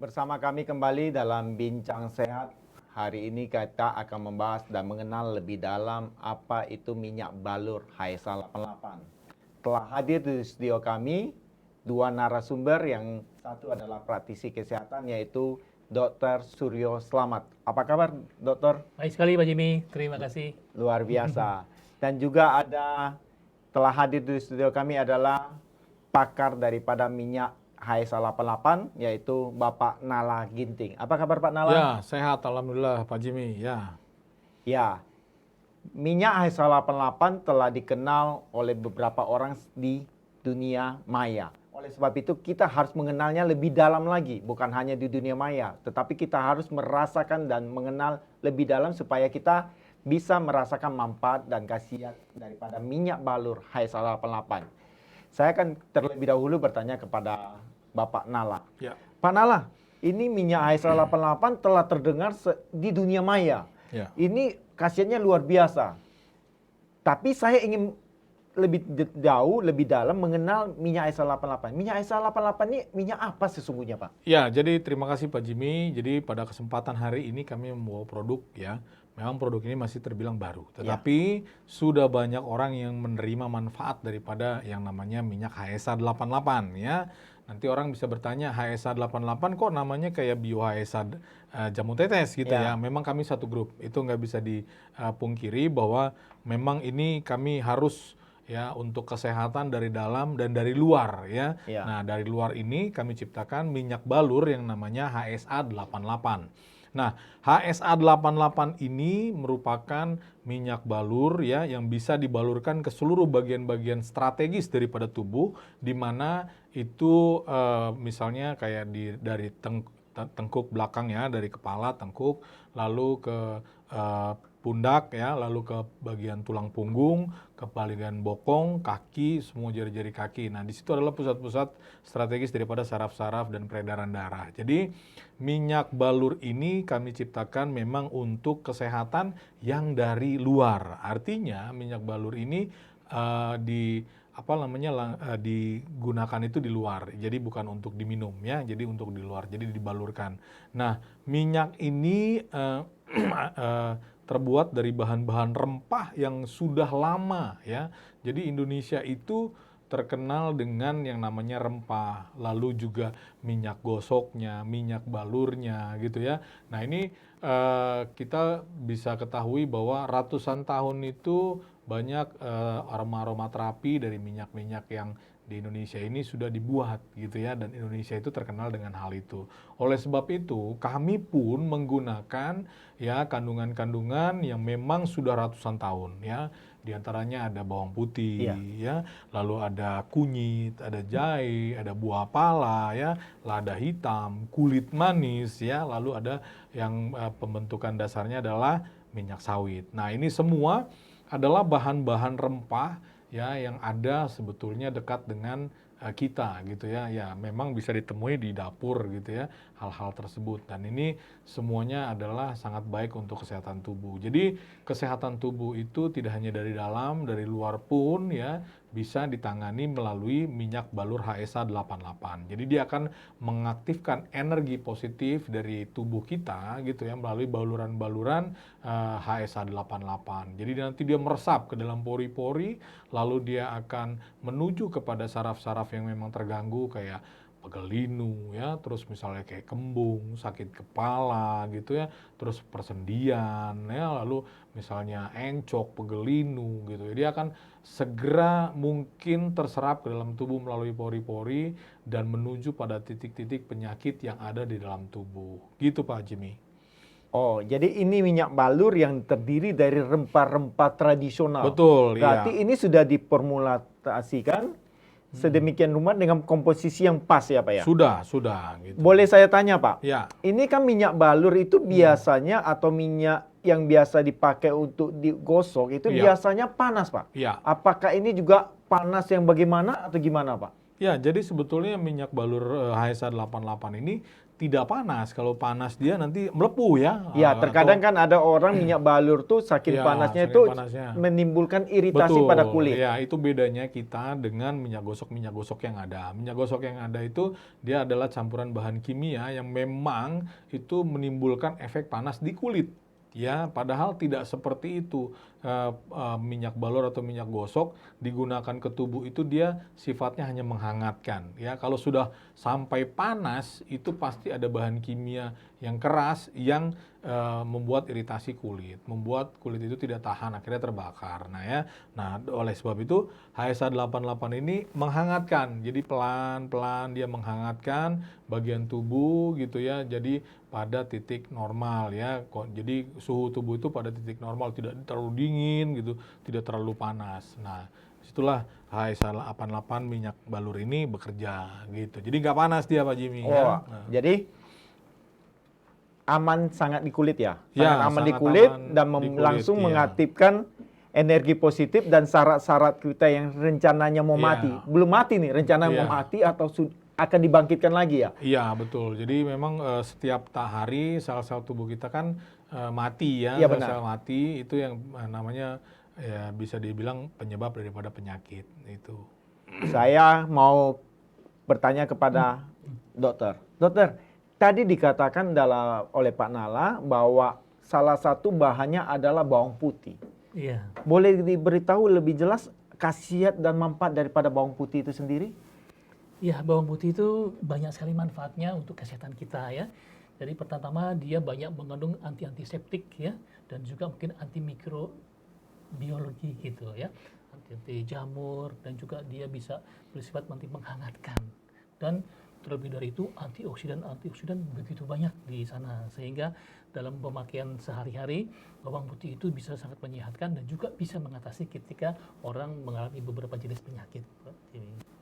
Bersama kami kembali dalam Bincang Sehat. Hari ini kita akan membahas dan mengenal lebih dalam apa itu minyak balur HSA 88. Telah hadir di studio kami dua narasumber, yang satu adalah praktisi kesehatan yaitu Dr. Suryo Slamet. Apa kabar, Dokter? Baik sekali Pak Jimmy, terima kasih. Luar biasa. Dan juga telah hadir di studio kami adalah pakar daripada minyak HSA 88, yaitu Bapak Nala Ginting. Apa kabar Pak Nala? Ya, sehat Alhamdulillah Pak Jimmy, ya. Ya, minyak HSA 88 telah dikenal oleh beberapa orang di dunia maya. Oleh sebab itu kita harus mengenalnya lebih dalam lagi, bukan hanya di dunia maya, tetapi kita harus merasakan dan mengenal lebih dalam supaya kita bisa merasakan manfaat dan khasiat daripada minyak balur HSA 88. Saya akan terlebih dahulu bertanya kepada Bapak Nala. Ya. Pak Nala, ini minyak HSA 88 telah terdengar di dunia maya. Ya. Ini khasiatnya luar biasa. Tapi saya ingin lebih jauh, lebih dalam mengenal minyak HSA 88. Minyak HSA 88 ini minyak apa sesungguhnya, Pak? Ya, jadi terima kasih Pak Jimmy. Jadi pada kesempatan hari ini kami membawa produk, ya. Memang produk ini masih terbilang baru, tetapi sudah banyak orang yang menerima manfaat daripada yang namanya minyak HSA 88, ya. Nanti orang bisa bertanya, HSA 88 kok namanya kayak bio HSA jamu tetes gitu, ya. Memang kami satu grup, itu nggak bisa dipungkiri bahwa memang ini kami harus, ya, untuk kesehatan dari dalam dan dari luar, ya. Nah, dari luar ini kami ciptakan minyak balur yang namanya HSA 88. Nah, HSA 88 ini merupakan minyak balur, ya, yang bisa dibalurkan ke seluruh bagian-bagian strategis daripada tubuh, di mana itu misalnya kayak dari tengkuk belakang, ya, dari kepala, tengkuk, lalu ke pundak, ya, lalu ke bagian tulang punggung, ke bagian bokong, kaki, semua jari-jari kaki. Nah, di situ adalah pusat-pusat strategis daripada saraf-saraf dan peredaran darah. Jadi, minyak balur ini kami ciptakan memang untuk kesehatan yang dari luar. Artinya, minyak balur ini digunakan itu di luar. Jadi bukan untuk diminum, ya. Jadi untuk di luar. Jadi dibalurkan. Nah, minyak ini terbuat dari bahan-bahan rempah yang sudah lama, ya. Jadi Indonesia itu terkenal dengan yang namanya rempah, lalu juga minyak gosoknya, minyak balurnya, gitu, ya. Nah, ini kita bisa ketahui bahwa ratusan tahun itu banyak aroma-aroma terapi dari minyak-minyak yang di Indonesia ini sudah dibuat, gitu, ya, dan Indonesia itu terkenal dengan hal itu. Oleh sebab itu, kami pun menggunakan, ya, kandungan-kandungan yang memang sudah ratusan tahun, ya. Di antaranya ada bawang putih, ya, lalu ada kunyit, ada jahe, ada buah pala, ya, lada hitam, kulit manis, ya, lalu ada yang pembentukan dasarnya adalah minyak sawit. Nah, ini semua adalah bahan-bahan rempah, ya, yang ada sebetulnya dekat dengan kita, gitu, ya. Ya, memang bisa ditemui di dapur, gitu, ya, hal-hal tersebut. Dan ini semuanya adalah sangat baik untuk kesehatan tubuh. Jadi kesehatan tubuh itu tidak hanya dari dalam, dari luar pun, ya, bisa ditangani melalui minyak balur HSA 88. Jadi dia akan mengaktifkan energi positif dari tubuh kita, gitu, ya, melalui baluran-baluran HSA 88. Jadi nanti dia meresap ke dalam pori-pori, lalu dia akan menuju kepada saraf-saraf yang memang terganggu kayak pegel linu, ya, terus misalnya kayak kembung, sakit kepala, gitu, ya, terus persendian, ya, lalu misalnya encok, pegel linu, gitu. Dia akan segera mungkin terserap ke dalam tubuh melalui pori-pori dan menuju pada titik-titik penyakit yang ada di dalam tubuh. Gitu Pak Jimmy. Oh, jadi ini minyak balur yang terdiri dari rempah-rempah tradisional. Betul, berarti ini sudah diformulasikan sedemikian rupa dengan komposisi yang pas, ya Pak, ya? Sudah. Gitu. Boleh saya tanya, Pak? Ya. Ini kan minyak balur itu biasanya atau minyak yang biasa dipakai untuk digosok itu biasanya panas, Pak? Ya. Apakah ini juga panas yang bagaimana atau gimana, Pak? Ya, jadi sebetulnya minyak balur HSA 88 ini tidak panas. Kalau panas dia nanti melepuh ya. Ya, terkadang Atau kan ada orang minyak balur tuh saking ya, panasnya saking itu panasnya. menimbulkan iritasi pada kulit. Ya itu bedanya kita dengan minyak gosok yang ada. Minyak gosok yang ada itu dia adalah campuran bahan kimia yang memang itu menimbulkan efek panas di kulit. Ya, padahal tidak seperti itu. Minyak balur atau minyak gosok digunakan ke tubuh itu dia sifatnya hanya menghangatkan. Ya, kalau sudah sampai panas itu pasti ada bahan kimia yang keras yang membuat iritasi kulit, membuat kulit itu tidak tahan, akhirnya terbakar. Nah, oleh sebab itu HSA 88 ini menghangatkan. Jadi pelan-pelan dia menghangatkan bagian tubuh gitu ya. Jadi pada titik normal ya. Jadi suhu tubuh itu pada titik normal, tidak terlalu dingin gitu, tidak terlalu panas. Nah, disitulah HSA 88 minyak balur ini bekerja gitu. Jadi nggak panas dia Pak Jimmy ya. Nah. Jadi aman sangat di kulit ya? Ya, Sangat aman di sangat kulit aman dan di kulit, langsung iya. mengaktifkan energi positif dan syarat-syarat kita yang rencananya mau Iya. mati. Belum mati nih, rencananya Iya. mau mati atau akan dibangkitkan lagi ya? Iya betul. Jadi memang setiap hari sel-sel tubuh kita kan mati ya. Iya, Sel-sel benar. mati itu yang namanya ya bisa dibilang penyebab daripada penyakit itu. Saya mau bertanya kepada dokter. Dokter, tadi dikatakan oleh Pak Nala bahwa salah satu bahannya adalah bawang putih. Iya. Boleh diberitahu lebih jelas khasiat dan manfaat daripada bawang putih itu sendiri? Ya, bawang putih itu banyak sekali manfaatnya untuk kesehatan kita ya. Jadi pertama dia banyak mengandung antiseptik ya, dan juga mungkin antimikrobiologi gitu ya. Anti jamur, dan juga dia bisa bersifat menghangatkan. Dan terlebih dari itu antioksidan begitu banyak di sana, sehingga dalam pemakaian sehari-hari bawang putih itu bisa sangat menyehatkan dan juga bisa mengatasi ketika orang mengalami beberapa jenis penyakit.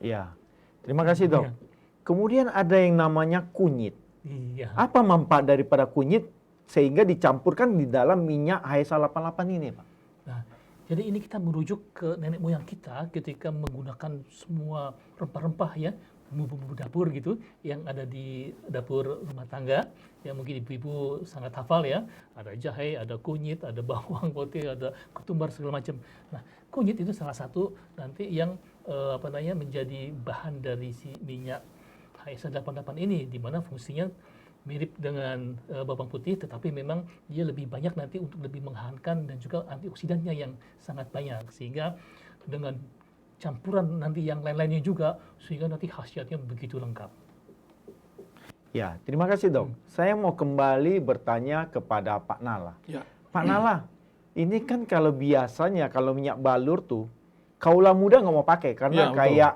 Iya. Terima kasih dok. Iya. Kemudian ada yang namanya kunyit. Iya. Apa manfaat daripada kunyit sehingga dicampurkan di dalam minyak HSA 88 ini Pak? Nah, jadi ini kita merujuk ke nenek moyang kita ketika menggunakan semua rempah-rempah ya, bumbu-bumbu dapur gitu yang ada di dapur rumah tangga, yang mungkin ibu-ibu sangat hafal ya. Ada jahe, ada kunyit, ada bawang putih, ada ketumbar segala macam. Nah, kunyit itu salah satu nanti yang menjadi bahan dari si minyak HSA 88 ini, di mana fungsinya mirip dengan bawang putih, tetapi memang dia lebih banyak nanti untuk lebih menghangatkan dan juga antioksidannya yang sangat banyak, sehingga dengan campuran nanti yang lain-lainnya juga, sehingga nanti khasiatnya begitu lengkap. Ya, terima kasih dok. Saya mau kembali bertanya kepada Pak Nala. Ya. Pak Nala, ini kan kalau biasanya kalau minyak balur tuh, kaula muda nggak mau pakai karena Ya, betul. kayak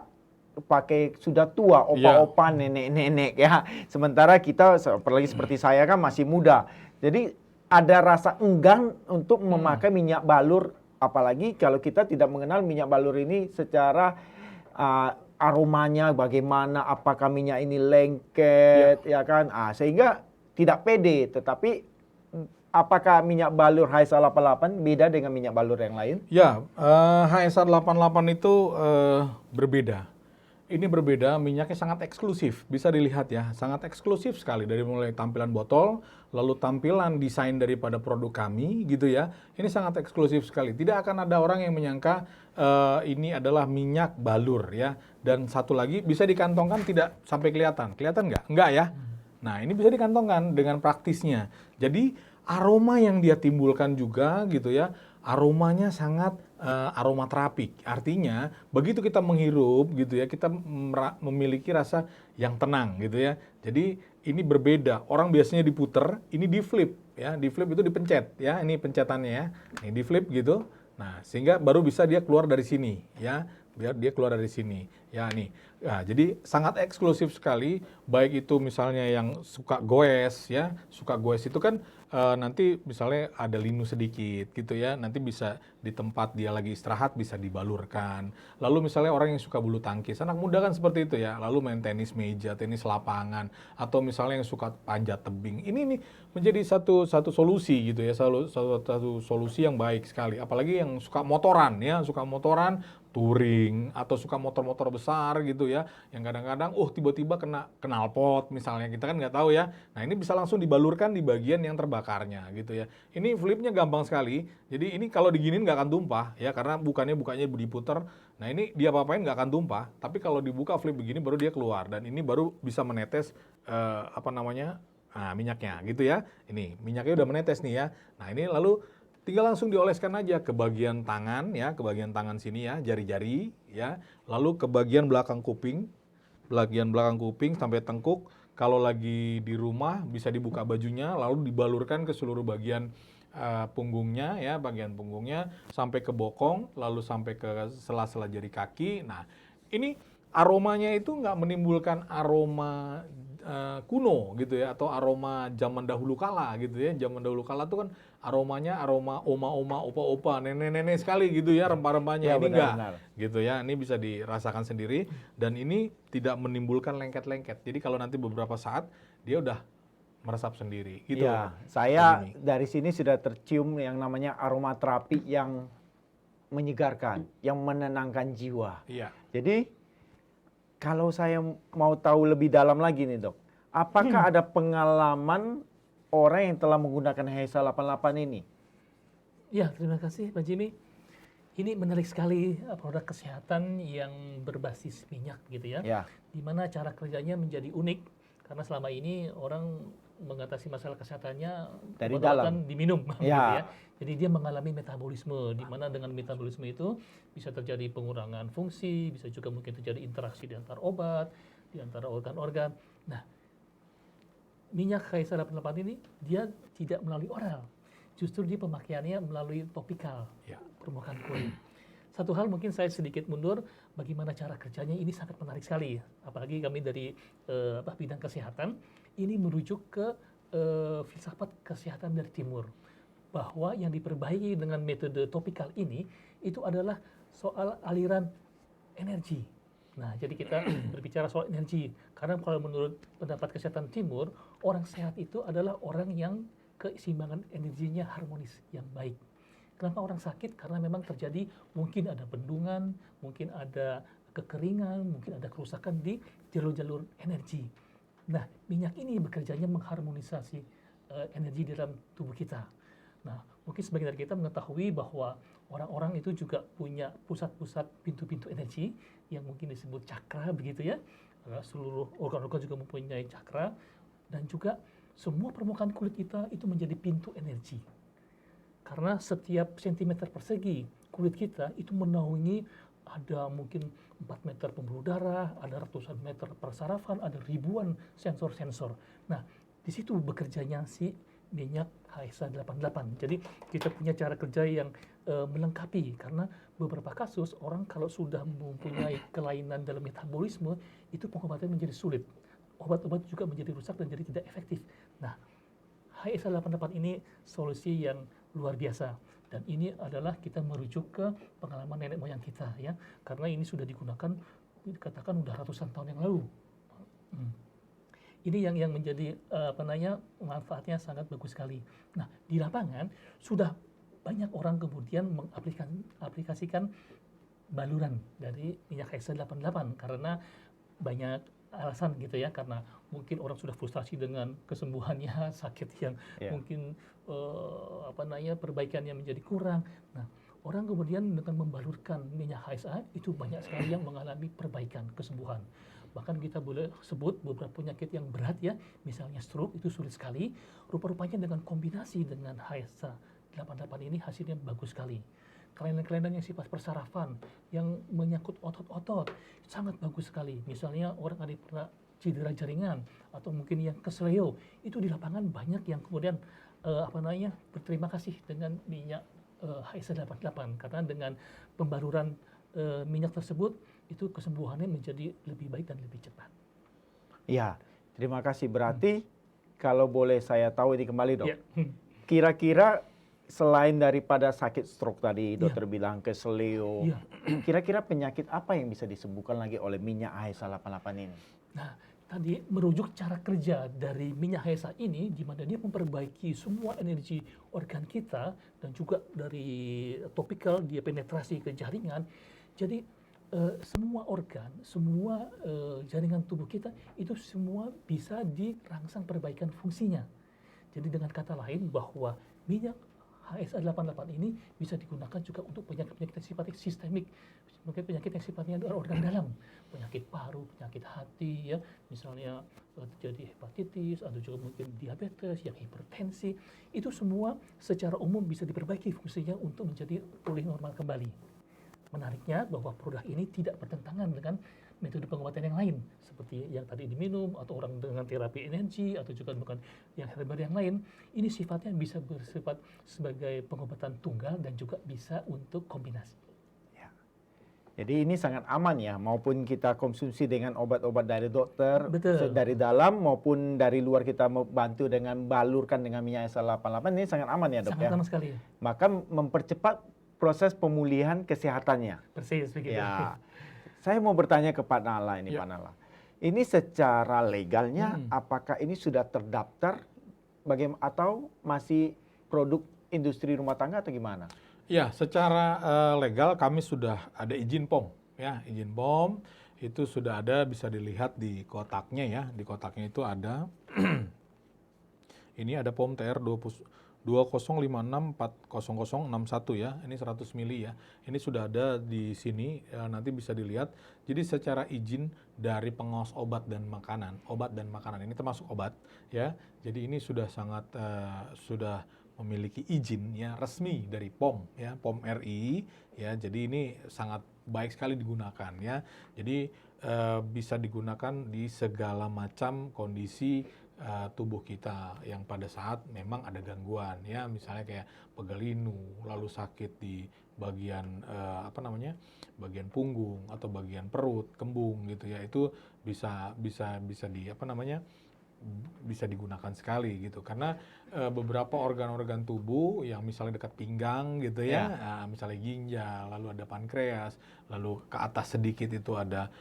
pakai sudah tua, opa-opa, nenek-nenek ya. Sementara kita apalagi seperti saya kan masih muda. Jadi ada rasa enggan untuk memakai minyak balur, apalagi kalau kita tidak mengenal minyak balur ini secara aromanya bagaimana, apakah minyak ini lengket ya kan. Sehingga tidak pede, tetapi apakah minyak balur HSA 88 beda dengan minyak balur yang lain? Ya, HSA 88 itu berbeda. Ini berbeda, minyaknya sangat eksklusif, bisa dilihat ya, sangat eksklusif sekali dari mulai tampilan botol, lalu tampilan desain daripada produk kami gitu ya. Ini sangat eksklusif sekali. Tidak akan ada orang yang menyangka ini adalah minyak balur ya. Dan satu lagi bisa dikantongkan tidak sampai kelihatan. Kelihatan nggak? Nggak ya. Nah, ini bisa dikantongkan dengan praktisnya. Jadi aroma yang dia timbulkan juga gitu ya, aromanya sangat aromaterapik. Artinya begitu kita menghirup gitu ya, kita memiliki rasa yang tenang gitu ya. Jadi ini berbeda. Orang biasanya diputer, ini di flip ya. Di flip itu dipencet ya. Ini pencetannya ya. Ini di flip gitu. Nah, sehingga baru bisa dia keluar dari sini ya. Biar dia keluar dari sini. Ya nih. Nah, jadi sangat eksklusif sekali, baik itu misalnya yang suka goes ya. Suka goes itu kan nanti misalnya ada linu sedikit gitu ya, nanti bisa di tempat dia lagi istirahat bisa dibalurkan. Lalu misalnya orang yang suka bulu tangkis, anak muda kan seperti itu ya, lalu main tenis meja, tenis lapangan, atau misalnya yang suka panjat tebing. Ini menjadi satu solusi gitu ya, satu solusi yang baik sekali. Apalagi yang suka motoran ya, suka motoran, touring atau suka motor-motor besar gitu ya, yang kadang-kadang tiba-tiba kena knalpot misalnya, kita kan nggak tahu ya. Nah ini bisa langsung dibalurkan di bagian yang terbakarnya gitu ya. Ini flipnya gampang sekali, jadi ini kalau diginin nggak akan tumpah ya, karena bukanya diputer. Nah ini dia apa-apain nggak akan tumpah, tapi kalau dibuka flip begini baru dia keluar, dan ini baru bisa menetes minyaknya gitu ya. Ini minyaknya udah menetes nih ya. Nah ini lalu tinggal langsung dioleskan aja ke bagian tangan ya, ke bagian tangan sini ya, jari-jari ya. Lalu ke bagian belakang kuping sampai tengkuk. Kalau lagi di rumah bisa dibuka bajunya, lalu dibalurkan ke seluruh bagian punggungnya ya, bagian punggungnya sampai ke bokong, lalu sampai ke sela-sela jari kaki. Nah, ini aromanya itu nggak menimbulkan aroma kuno gitu ya, atau aroma zaman dahulu kala gitu ya. Zaman dahulu kala tuh kan aromanya aroma oma-oma, opa-opa, nenek-nenek sekali gitu ya, rempah-rempahnya. Ya, Ini enggak benar-benar. gitu ya. Ini bisa dirasakan sendiri, dan ini tidak menimbulkan lengket-lengket. Jadi kalau nanti beberapa saat dia udah meresap sendiri gitu. Ya, saya Begini. dari sini sudah tercium yang namanya aromaterapi yang menyegarkan, yang menenangkan jiwa. Iya. Jadi kalau saya mau tahu lebih dalam lagi nih dok, apakah ada pengalaman orang yang telah menggunakan HESA 88 ini? Ya, terima kasih Pak Jimmy. Ini menarik sekali produk kesehatan yang berbasis minyak gitu ya. Ya. Di mana cara kerjanya menjadi unik karena selama ini orang mengatasi masalah kesehatannya Dari obat-obatan dalam. diminum gitu Ya. ya. Jadi dia mengalami metabolisme, di mana dengan metabolisme itu bisa terjadi pengurangan fungsi, bisa juga mungkin terjadi interaksi di antara obat, di antara organ-organ. Nah, minyak HESA 88 ini dia tidak melalui oral. Justru dia pemakaiannya melalui topikal, Ya. permukaan kulit. Satu hal mungkin saya sedikit mundur, bagaimana cara kerjanya ini sangat menarik sekali. Apalagi kami dari bidang kesehatan, ini merujuk ke filsafat kesehatan dari timur. Bahwa yang diperbaiki dengan metode topikal ini, itu adalah soal aliran energi. Nah, jadi kita berbicara soal energi. Karena kalau menurut pendapat kesehatan timur, orang sehat itu adalah orang yang keseimbangan energinya harmonis, yang baik. Kenapa orang sakit? Karena memang terjadi mungkin ada bendungan, mungkin ada kekeringan, mungkin ada kerusakan di jalur-jalur energi. Nah, minyak ini bekerjanya mengharmonisasi energi di dalam tubuh kita. Nah, mungkin sebagian dari kita mengetahui bahwa orang-orang itu juga punya pusat-pusat pintu-pintu energi yang mungkin disebut cakra begitu ya. Seluruh organ-organ juga mempunyai cakra, dan juga semua permukaan kulit kita itu menjadi pintu energi. Karena setiap sentimeter persegi kulit kita itu menaungi ada mungkin 4 meter pembuluh darah, ada ratusan meter persarafan, ada ribuan sensor-sensor. Nah, di situ bekerjanya si minyak HESA 88. Jadi kita punya cara kerja yang melengkapi, karena beberapa kasus orang kalau sudah mempunyai kelainan dalam metabolisme itu pengobatan menjadi sulit. Obat-obat juga menjadi rusak dan jadi tidak efektif. Nah, HESA 88 ini solusi yang luar biasa, dan ini adalah kita merujuk ke pengalaman nenek moyang kita ya, karena ini sudah digunakan dikatakan udah ratusan tahun yang lalu. Ini yang menjadi manfaatnya sangat bagus sekali. Nah, di lapangan sudah banyak orang kemudian mengaplikasikan baluran dari minyak HESA 88 karena banyak alasan gitu ya, karena mungkin orang sudah frustasi dengan kesembuhannya, sakit yang mungkin perbaikannya menjadi kurang. Nah, orang kemudian dengan membalurkan minyak HESA itu banyak sekali yang mengalami perbaikan, kesembuhan. Bahkan kita boleh sebut beberapa penyakit yang berat ya, misalnya stroke itu sulit sekali. Rupa-rupanya dengan kombinasi dengan HESA 88 ini hasilnya bagus sekali. Kelainan-kelainan yang sifat persarafan, yang menyangkut otot-otot, sangat bagus sekali. Misalnya orang ada pernah cedera jaringan, atau mungkin yang kesleo, itu di lapangan banyak yang kemudian berterima kasih dengan minyak HESA 88, karena dengan pembaruran minyak tersebut, itu kesembuhannya menjadi lebih baik dan lebih cepat. Ya, terima kasih. Berarti kalau boleh saya tahu ini kembali dok, Ya. Kira-kira selain daripada sakit stroke tadi dokter bilang kesleo, kira-kira penyakit apa yang bisa disembuhkan lagi oleh minyak HESA 88 ini? Nah, tadi merujuk cara kerja dari minyak HESA ini, di mana dia memperbaiki semua energi organ kita, dan juga dari topikal dia penetrasi ke jaringan. Jadi semua organ, semua jaringan tubuh kita itu semua bisa dirangsang perbaikan fungsinya. Jadi dengan kata lain bahwa minyak HSA88 ini bisa digunakan juga untuk penyakit-penyakit yang sifatnya sistemik, penyakit yang sifatnya organ dalam, penyakit paru, penyakit hati, ya, misalnya terjadi hepatitis, atau juga mungkin diabetes, yang hipertensi, itu semua secara umum bisa diperbaiki fungsinya untuk menjadi pulih normal kembali. Menariknya bahwa produk ini tidak bertentangan dengan metode pengobatan yang lain, seperti yang tadi diminum, atau orang dengan terapi energi, atau juga bukan yang herbal yang lain. Ini sifatnya bisa bersifat sebagai pengobatan tunggal dan juga bisa untuk kombinasi. Ya. Jadi ini sangat aman ya, maupun kita konsumsi dengan obat-obat dari dokter, Betul. dari dalam maupun dari luar kita membantu dengan balurkan dengan minyak SL88, ini sangat aman ya dok Sangat ya. aman sekali. Maka mempercepat proses pemulihan kesehatannya. Persis begitu. Ya. Saya mau bertanya ke Pak Nala ini, Ya. Pak Nala. Ini secara legalnya, apakah ini sudah terdaftar atau masih produk industri rumah tangga atau gimana? Ya, secara legal kami sudah ada izin POM, ya, izin POM itu sudah ada, bisa dilihat di kotaknya ya, di kotaknya itu ada, ini ada POM TR 2056400061 ya, ini 100 mili ya, ini sudah ada di sini, nanti bisa dilihat. Jadi secara izin dari pengawas obat dan makanan ini termasuk obat ya, jadi ini sudah sangat sudah memiliki izin ya resmi dari POM ya, POM RI ya, jadi ini sangat baik sekali digunakan ya, jadi bisa digunakan di segala macam kondisi tubuh kita yang pada saat memang ada gangguan ya, misalnya kayak pegal linu, lalu sakit di bagian bagian punggung atau bagian perut, kembung gitu ya, itu bisa bisa digunakan sekali gitu, karena beberapa organ-organ tubuh yang misalnya dekat pinggang gitu ya, misalnya ginjal, lalu ada pankreas, lalu ke atas sedikit itu ada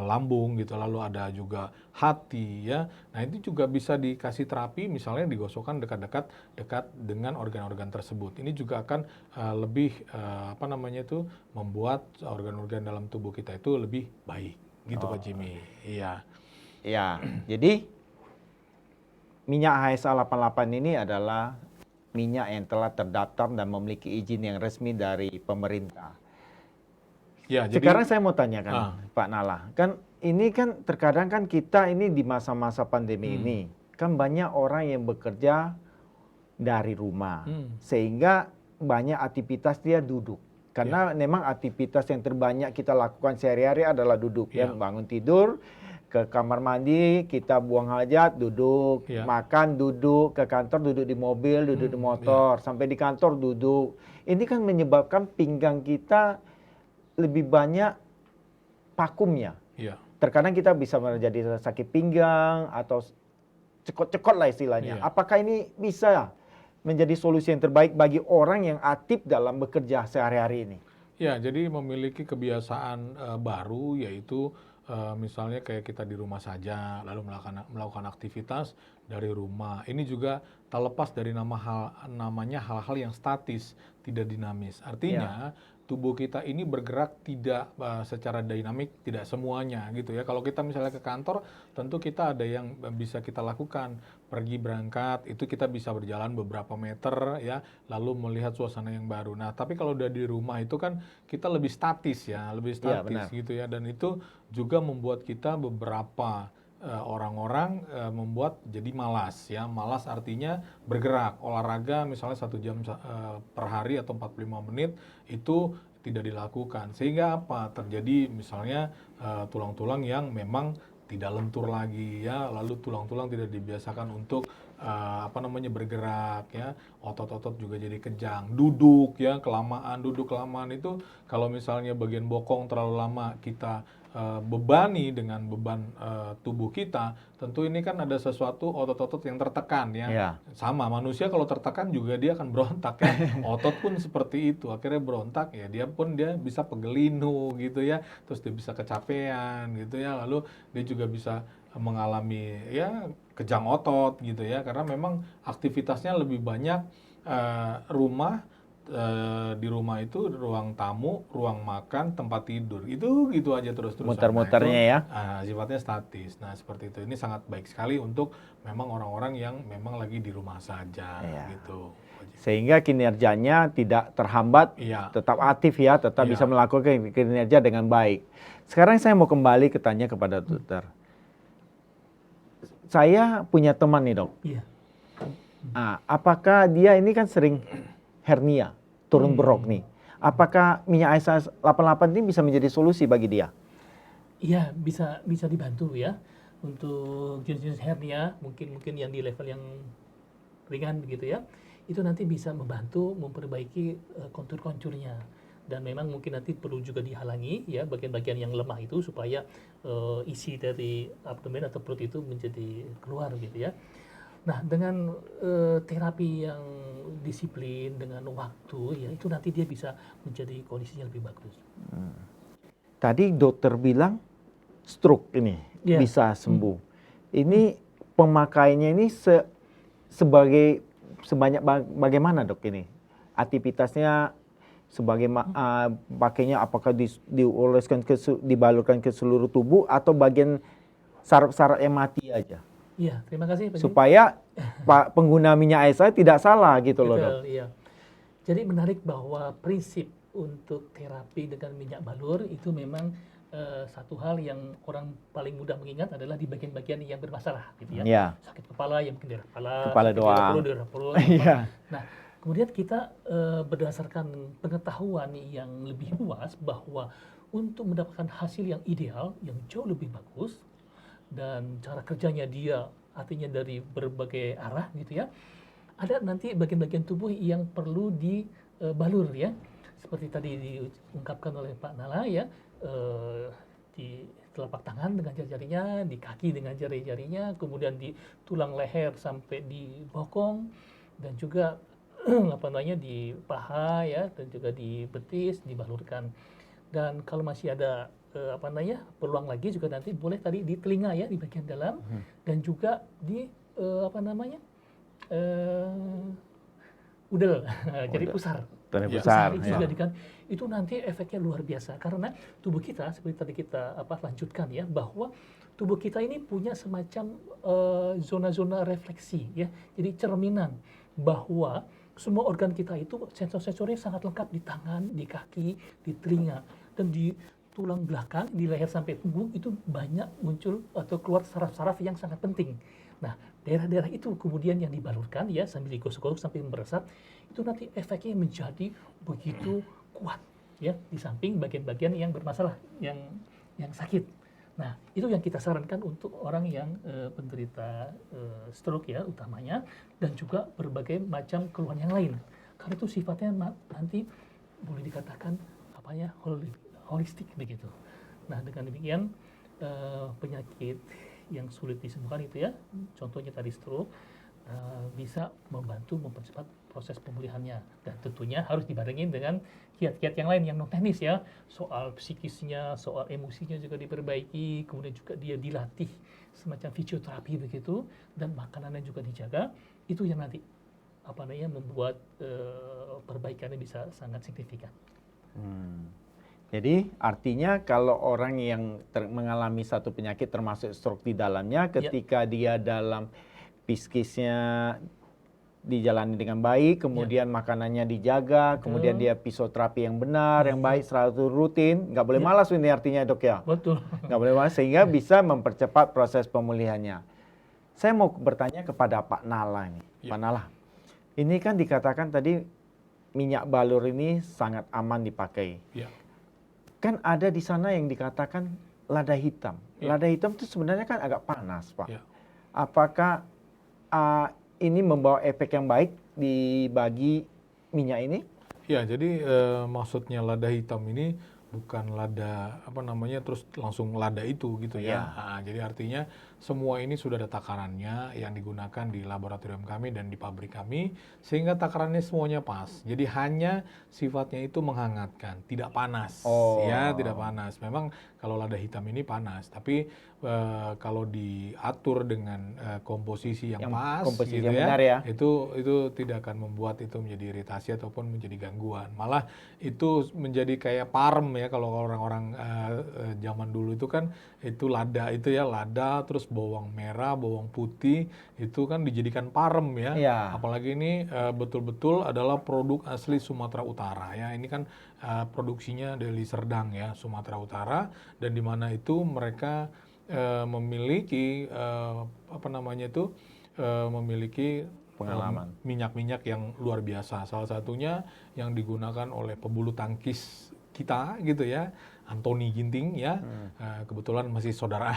lambung gitu, lalu ada juga hati ya. Nah itu juga bisa dikasih terapi, misalnya digosokkan dekat dengan organ-organ tersebut. Ini juga akan lebih membuat organ-organ dalam tubuh kita itu lebih baik gitu Pak Jimmy. Iya. Ya, jadi minyak HSA88 ini adalah minyak yang telah terdaftar dan memiliki izin yang resmi dari pemerintah. Ya, Sekarang saya mau tanyakan, Pak Nala, kan ini kan terkadang kan kita ini di masa-masa pandemi ini, kan banyak orang yang bekerja dari rumah, sehingga banyak aktivitas dia duduk. Karena memang aktivitas yang terbanyak kita lakukan sehari-hari adalah duduk, ya, bangun tidur, ke kamar mandi, kita buang hajat, duduk, makan, duduk, ke kantor, duduk di mobil, duduk di motor, sampai di kantor duduk. Ini kan menyebabkan pinggang kita lebih banyak vakumnya. Terkadang kita bisa menjadi sakit pinggang atau cekot-cekot lah istilahnya. Apakah ini bisa menjadi solusi yang terbaik bagi orang yang aktif dalam bekerja sehari-hari ini? Ya, jadi memiliki kebiasaan baru, yaitu misalnya kayak kita di rumah saja, lalu melakukan aktivitas dari rumah. Ini juga tak lepas dari namanya hal-hal yang statis, tidak dinamis. Artinya tubuh kita ini bergerak tidak secara dinamik, tidak semuanya gitu ya. Kalau kita misalnya ke kantor, tentu kita ada yang bisa kita lakukan. Pergi berangkat, itu kita bisa berjalan beberapa meter ya, lalu melihat suasana yang baru. Nah, tapi kalau udah di rumah itu kan kita lebih statis ya, gitu ya. Dan itu juga membuat kita beberapa orang-orang membuat jadi malas ya. Malas artinya bergerak, olahraga misalnya 1 jam per hari atau 45 menit itu tidak dilakukan. Sehingga apa? Terjadi misalnya tulang-tulang yang memang tidak lentur lagi ya, lalu tulang-tulang tidak dibiasakan untuk bergerak ya, otot-otot juga jadi kejang, duduk kelamaan itu, kalau misalnya bagian bokong terlalu lama kita bebani dengan beban tubuh kita, tentu ini kan ada sesuatu otot-otot yang tertekan ya. Sama manusia kalau tertekan juga dia akan berontak ya. Otot pun seperti itu, akhirnya berontak ya, dia bisa pegel linu gitu ya, terus dia bisa kecapean gitu ya, lalu dia juga bisa mengalami ya kejang otot gitu ya, karena memang aktivitasnya lebih banyak rumah di rumah itu ruang tamu, ruang makan, tempat tidur. Itu gitu aja terus-terusan. Muter-muternya ya. Sifatnya statis. Nah, seperti itu. Ini sangat baik sekali untuk memang orang-orang yang memang lagi di rumah saja Iya. gitu. Sehingga kinerjanya tidak terhambat, Iya. tetap aktif ya, tetap Iya. bisa melakukan kinerja dengan baik. Sekarang saya mau kembali tanya kepada dokter. Saya punya teman nih dok. Iya. Apakah dia ini kan sering hernia, turun berok nih. Apakah minyak ASA 88 ini bisa menjadi solusi bagi dia? Iya, bisa dibantu ya untuk jenis-jenis hernia, mungkin yang di level yang ringan begitu ya. Itu nanti bisa membantu memperbaiki kontur-konturnya. Dan memang mungkin nanti perlu juga dihalangi ya bagian-bagian yang lemah itu supaya isi dari abdomen atau perut itu menjadi keluar gitu ya. Nah, dengan terapi yang disiplin dengan waktu ya itu nanti dia bisa menjadi kondisinya lebih bagus. Tadi dokter bilang stroke ini Iya. bisa sembuh. Ini pemakaiannya ini sebanyak bagaimana dok ini? Aktivitasnya sebagai pakainya apakah dioleskan dibalurkan ke seluruh tubuh atau bagian saraf-saraf yang mati aja? Iya, terima kasih Pak Jim. Supaya pengguna minyak ASA tidak salah gitu loh dok. Betul, iya. Jadi menarik bahwa prinsip untuk terapi dengan minyak balur itu memang satu hal yang orang paling mudah mengingat adalah di bagian-bagian yang bermasalah gitu ya. Iya. Sakit kepala yang mungkin daerah kepala, Kepala sakit doang. daerah perut. Iya. Nah, kemudian kita berdasarkan pengetahuan yang lebih luas bahwa untuk mendapatkan hasil yang ideal, yang jauh lebih bagus, dan cara kerjanya dia artinya dari berbagai arah gitu ya. Ada nanti bagian-bagian tubuh yang perlu dibalur ya. Seperti tadi diungkapkan oleh Pak Nala ya, di telapak tangan dengan jari-jarinya, di kaki dengan jari-jarinya, kemudian di tulang leher sampai di bokong, dan juga di paha ya, dan juga di betis dibalurkan. Dan kalau masih ada peluang lagi juga nanti boleh tadi di telinga ya di bagian dalam, dan juga di udel, jadi pusar. Dari Ya. besar. Itu Ya. dijadikan, itu nanti efeknya luar biasa karena tubuh kita seperti tadi kita lanjutkan ya, bahwa tubuh kita ini punya semacam zona-zona refleksi ya, jadi cerminan bahwa semua organ kita itu sensor-sensornya sangat lengkap di tangan, di kaki, di telinga, dan di tulang belakang, di leher sampai punggung itu banyak muncul atau keluar saraf-saraf yang sangat penting. Nah, daerah-daerah itu kemudian yang dibalurkan ya sambil digosok-gosok sampai meresap, itu nanti efeknya menjadi begitu kuat ya di samping bagian-bagian yang bermasalah, yang sakit. Nah, itu yang kita sarankan untuk orang yang penderita stroke ya utamanya, dan juga berbagai macam keluhan yang lain. Karena itu sifatnya nanti boleh dikatakan holistik begitu. Nah, dengan demikian penyakit yang sulit disembuhkan itu ya, contohnya tadi stroke, bisa membantu mempercepat proses pemulihannya, dan tentunya harus dibarengin dengan kiat-kiat yang lain yang non teknis ya, soal psikisnya, soal emosinya juga diperbaiki, kemudian juga dia dilatih semacam fisioterapi begitu, dan makanannya juga dijaga. Itu yang nanti membuat perbaikannya bisa sangat signifikan. Jadi artinya kalau orang yang mengalami satu penyakit termasuk stroke di dalamnya, ketika dia dalam psikisnya dijalani dengan baik, kemudian makanannya dijaga, kemudian dia fisioterapi yang benar, yang baik, selalu rutin, nggak boleh malas ini artinya dok ya? Betul. Nggak boleh malas, sehingga bisa mempercepat proses pemulihannya. Saya mau bertanya kepada Pak Nala ini. Pak Nala, ini kan dikatakan tadi minyak balur ini sangat aman dipakai. Ya. Kan ada di sana yang dikatakan lada hitam. Lada hitam itu sebenarnya kan agak panas, Pak. Ya. Apakah ini membawa efek yang baik bagi minyak ini? Ya, jadi maksudnya lada hitam ini bukan lada terus langsung lada itu gitu ya. Nah, jadi artinya semua ini sudah ada takarannya yang digunakan di laboratorium kami dan di pabrik kami, sehingga takarannya semuanya pas. Jadi hanya sifatnya itu menghangatkan, tidak panas. Ya, tidak panas. Memang Kalau lada hitam ini panas, tapi kalau diatur dengan komposisi yang pas, komposisi gitu yang ya, benar ya. itu tidak akan membuat itu menjadi iritasi ataupun menjadi gangguan. Malah itu menjadi kayak parem ya, kalau orang-orang zaman dulu itu kan itu lada itu ya, lada terus bawang merah, bawang putih itu kan dijadikan parem ya. Iya. Apalagi ini betul-betul adalah produk asli Sumatera Utara ya. Ini kan produksinya dari Serdang ya, Sumatera Utara, dan di mana itu mereka memiliki memiliki Pengalaman. minyak-minyak yang luar biasa. Salah satunya yang digunakan oleh pebulu tangkis kita gitu ya, Anthony Ginting ya, kebetulan masih saudara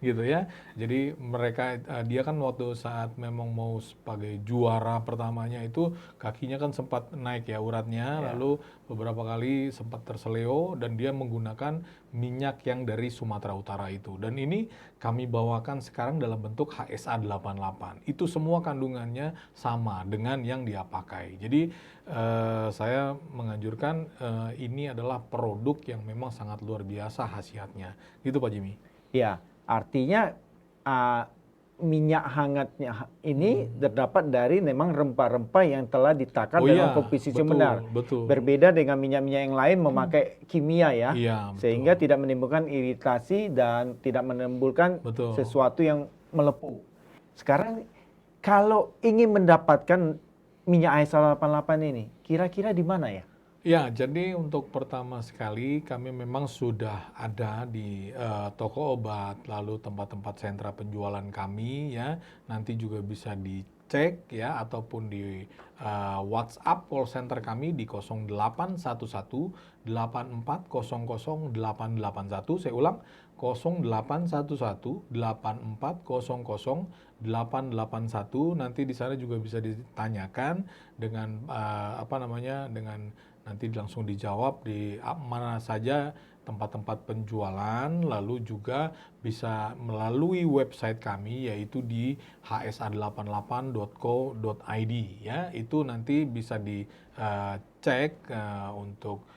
gitu ya. Jadi mereka dia kan waktu saat memang mau sebagai juara pertamanya itu kakinya kan sempat naik ya uratnya, lalu beberapa kali sempat terseleo dan dia menggunakan minyak yang dari Sumatera Utara itu. Dan ini kami bawakan sekarang dalam bentuk HSA 88. Itu semua kandungannya sama dengan yang dia pakai. Jadi saya menganjurkan ini adalah produk yang memang sangat luar biasa khasiatnya. Gitu Pak Jimmy. Ya, artinya minyak hangatnya ini terdapat dari memang rempah-rempah yang telah ditakar dengan komposisi yang benar. Betul. Berbeda dengan minyak-minyak yang lain memakai kimia ya. Iya, Sehingga tidak menimbulkan iritasi dan tidak menimbulkan sesuatu yang melepuh. Sekarang kalau ingin mendapatkan minyak HSA 88 ini, kira-kira di mana ya? Ya, jadi untuk pertama sekali kami memang sudah ada di toko obat, lalu tempat-tempat sentra penjualan kami ya. Nanti juga bisa dicek ya, ataupun di WhatsApp call center kami di 0811 8400 881. Saya ulang, 0811 8400 881. Nanti di sana juga bisa ditanyakan dengan dengan nanti langsung dijawab di mana saja tempat-tempat penjualan, lalu juga bisa melalui website kami yaitu di hsa88.co.id ya. Itu nanti bisa dicek untuk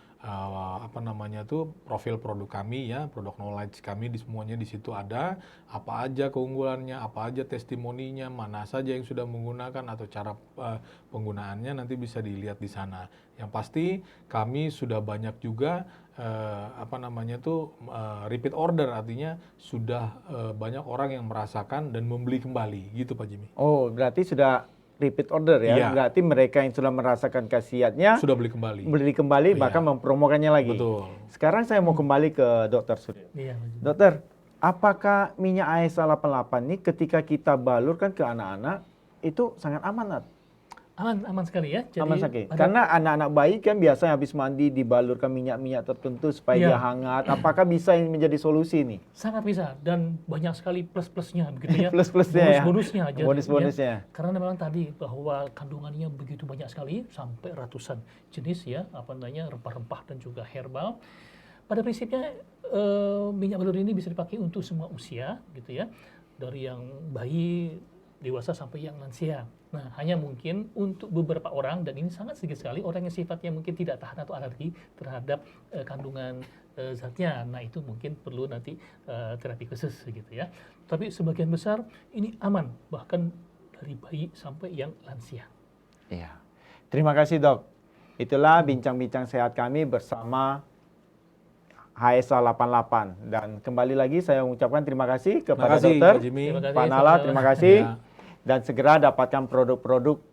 profil produk kami ya, produk knowledge kami semuanya di situ ada, apa aja keunggulannya, apa aja testimoninya, mana saja yang sudah menggunakan atau cara penggunaannya nanti bisa dilihat di sana. Yang pasti kami sudah banyak juga repeat order, artinya sudah banyak orang yang merasakan dan membeli kembali gitu Pak Jimmy. Oh, berarti sudah repeat order ya. Iya. Berarti mereka yang sudah merasakan khasiatnya Sudah beli kembali. bahkan mempromokannya lagi. Betul. Sekarang saya mau kembali ke Dokter Suryo. Iya, Pak Jimmy. Dokter, apakah minyak HSA 88 ini ketika kita balurkan ke anak-anak itu sangat aman? Aman sekali ya. Jadi Aman sekali. Karena anak-anak bayi kan biasanya habis mandi dibalurkan minyak-minyak tertentu supaya dia hangat. Apakah bisa ini menjadi solusi nih? Sangat bisa, dan banyak sekali plus-plusnya begitu ya. Plus-plusnya ya. Bonus-bonusnya aja. Bonus-bonusnya. Ya. Karena memang tadi bahwa kandungannya begitu banyak sekali, sampai ratusan jenis ya, rempah-rempah dan juga herbal. Pada prinsipnya minyak balur ini bisa dipakai untuk semua usia gitu ya. Dari yang bayi, dewasa sampai yang lansia. Nah, hanya mungkin untuk beberapa orang, dan ini sangat sedikit sekali, orang yang sifatnya mungkin tidak tahan atau alergi terhadap kandungan zatnya. Nah, itu mungkin perlu nanti terapi khusus gitu ya. Tapi sebagian besar ini aman, bahkan dari bayi sampai yang lansia. Iya. Terima kasih Dok. Itulah bincang-bincang sehat kami bersama HSA 88. Dan kembali lagi saya mengucapkan terima kasih kepada Dokter Pak Nala, terima kasih. Ya. Dan segera dapatkan produk-produk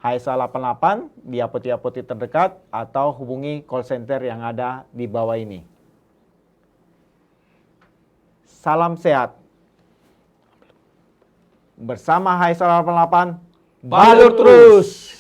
HSA 88 di apotek-apotek terdekat atau hubungi call center yang ada di bawah ini. Salam sehat. Bersama HSA 88, balur terus!